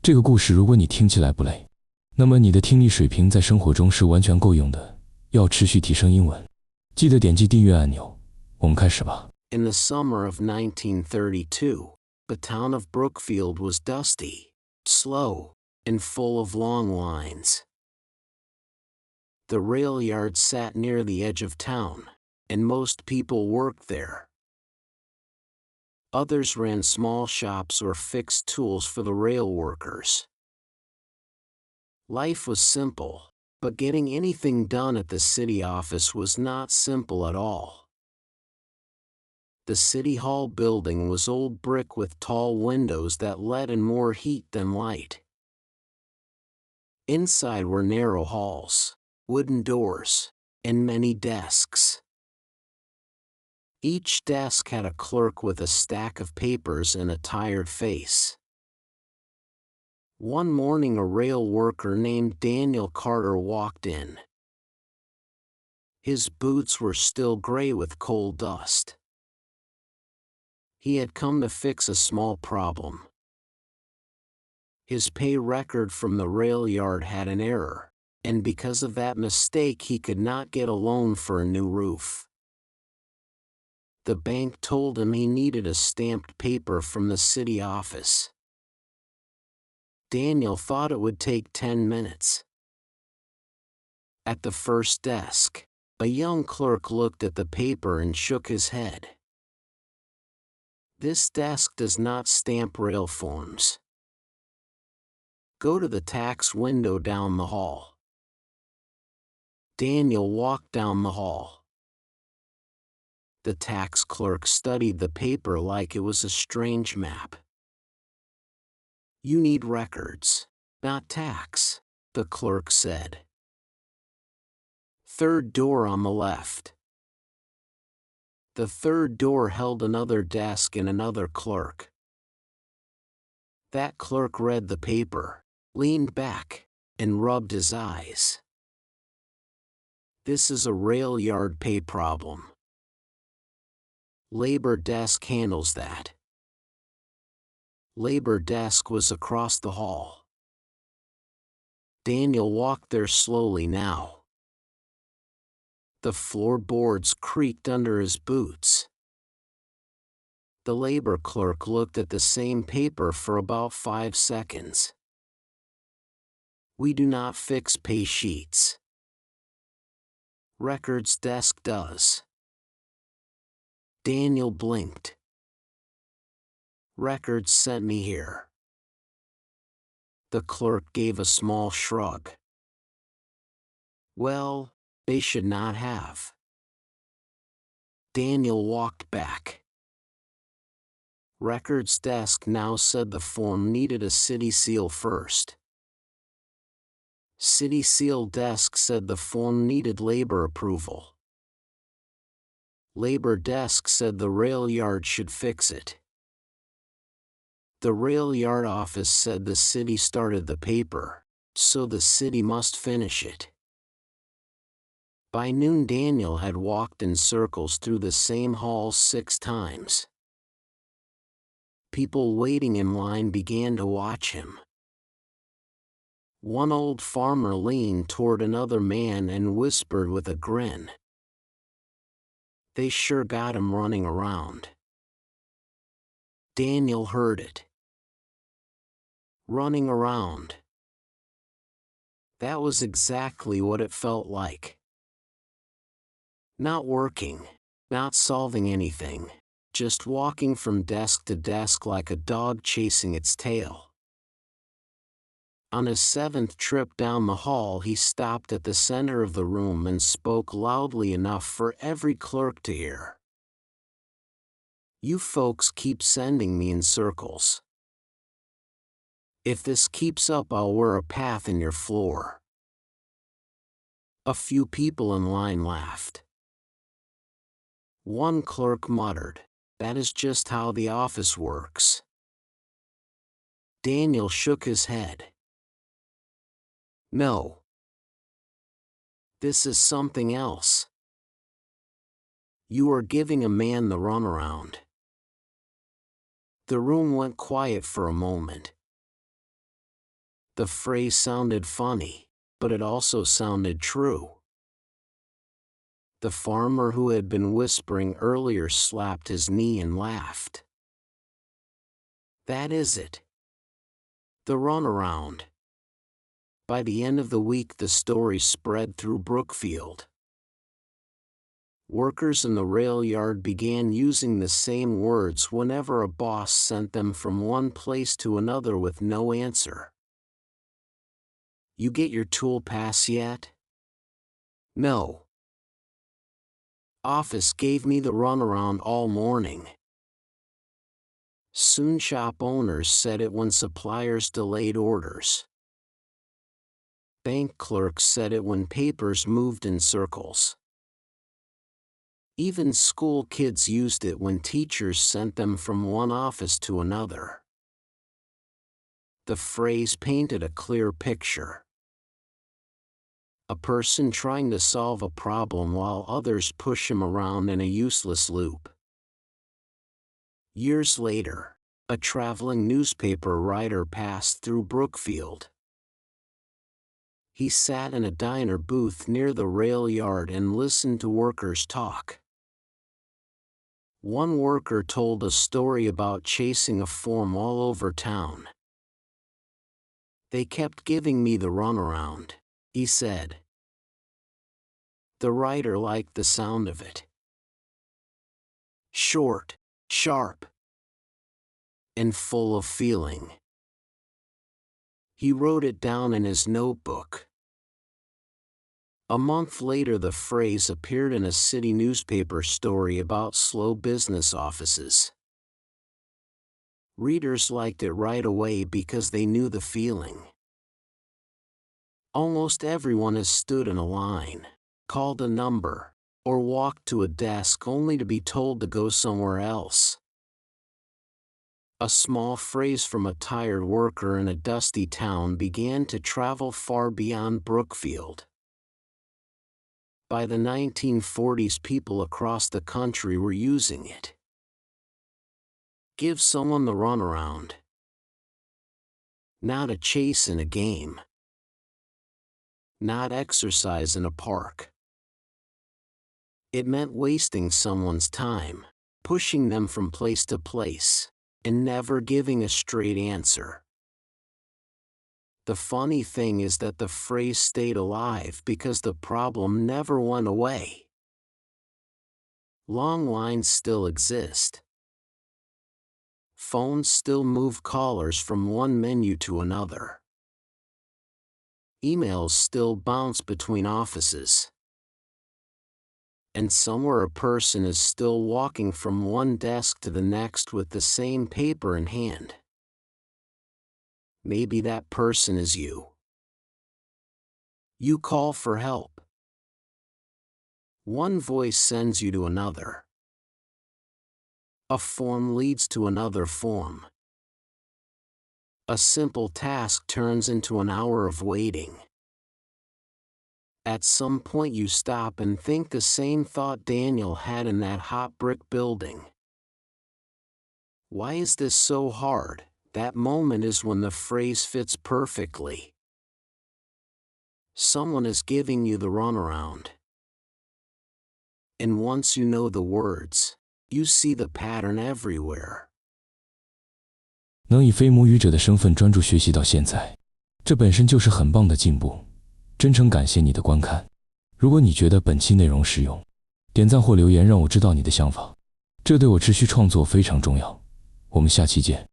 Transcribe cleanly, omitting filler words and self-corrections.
这个故事如果你听起来不累，那么你的听力水平在生活中是完全够用的。要持续提升英文，记得点击订阅按钮。我们开始吧。 In the summer of 1932, the town of Brookfield was dusty, slow, and full of long lines. The rail yard sat near the edge of town, and most people worked there. Others ran small shops or fixed tools for the rail workers. Life was simple, but getting anything done at the city office was not simple at all. The City Hall building was old brick with tall windows that let in more heat than light. Inside were narrow halls, wooden doors, and many desks. Each desk had a clerk with a stack of papers and a tired face. One morning a rail worker named Daniel Carter walked in. His boots were still gray with coal dust. He had come to fix a small problem. His pay record from the rail yard had an error, and because of that mistake he could not get a loan for a new roof. The bank told him he needed a stamped paper from the city office. Daniel thought it would take 10 minutes. At the first desk, a young clerk looked at the paper and shook his head. This desk does not stamp rail forms. Go to the tax window down the hall. Daniel walked down the hall. The tax clerk studied the paper like it was a strange map. You need records, not tax, the clerk said. Third door on the left. The third door held another desk and another clerk. That clerk read the paper, leaned back, and rubbed his eyes. This is a rail yard pay problem. Labor desk handles that. Labor desk was across the hall. Daniel walked there slowly now. The floorboards creaked under his boots. The labor clerk looked at the same paper for about 5 seconds. We do not fix pay sheets. Records desk does. Daniel blinked. Records sent me here. The clerk gave a small shrug. Well, they should not have. Daniel walked back. Records desk now said the form needed a city seal first. City seal desk said the form needed labor approval. Labor desk said the rail yard should fix it. The rail yard office said the city started the paper, so the city must finish it. By noon Daniel had walked in circles through the same halls 6 times. People waiting in line began to watch him. One old farmer leaned toward another man and whispered with a grin. They sure got him running around. Daniel heard it. Running around. That was exactly what it felt like. Not working, not solving anything, just walking from desk to desk like a dog chasing its tail. On his 7th trip down the hall he stopped at the center of the room and spoke loudly enough for every clerk to hear. You folks keep sending me in circles. If this keeps up I'll wear a path in your floor. A few people in line laughed. One clerk muttered, "That is just how the office works." Daniel shook his head. No. This is something else. You are giving a man the runaround. The room went quiet for a moment. The phrase sounded funny, but it also sounded true. The farmer who had been whispering earlier slapped his knee and laughed. That is it. The runaround. By the end of the week, the story spread through Brookfield. Workers in the rail yard began using the same words whenever a boss sent them from one place to another with no answer. You get your tool pass yet? No. Office gave me the runaround all morning. Soon shop owners said it when suppliers delayed orders. Bank clerks said it when papers moved in circles. Even school kids used it when teachers sent them from one office to another. The phrase painted a clear picture. A person trying to solve a problem while others push him around in a useless loop. Years later, a traveling newspaper writer passed through Brookfield. He sat in a diner booth near the rail yard and listened to workers talk. One worker told a story about chasing a form all over town. They kept giving me the runaround, he said. The writer liked the sound of it. Short, sharp, and full of feeling. He wrote it down in his notebook. A month later, the phrase appeared in a city newspaper story about slow business offices. Readers liked it right away because they knew the feeling. Almost everyone has stood in a line, called a number, or walked to a desk only to be told to go somewhere else. A small phrase from a tired worker in a dusty town began to travel far beyond Brookfield. By the 1940s, people across the country were using it. Give someone the runaround. Not a chase in a game. Not exercise in a park. It meant wasting someone's time, pushing them from place to place, and never giving a straight answer. The funny thing is that the phrase stayed alive because the problem never went away. Long lines still exist. Phones still move callers from one menu to another. Emails still bounce between offices. And somewhere a person is still walking from one desk to the next with the same paper in hand. Maybe that person is you. You call for help. One voice sends you to another. A form leads to another form. A simple task turns into an hour of waiting. At some point you stop and think the same thought Daniel had in that hot brick building. Why is this so hard? That moment is when the phrase fits perfectly. Someone is giving you the runaround. And once you know the words, you see the pattern everywhere. 能以非母语者的身份专注学习到现在，这本身就是很棒的进步。真诚感谢你的观看。如果你觉得本期内容实用，点赞或留言让我知道你的想法，这对我持续创作非常重要。我们下期见。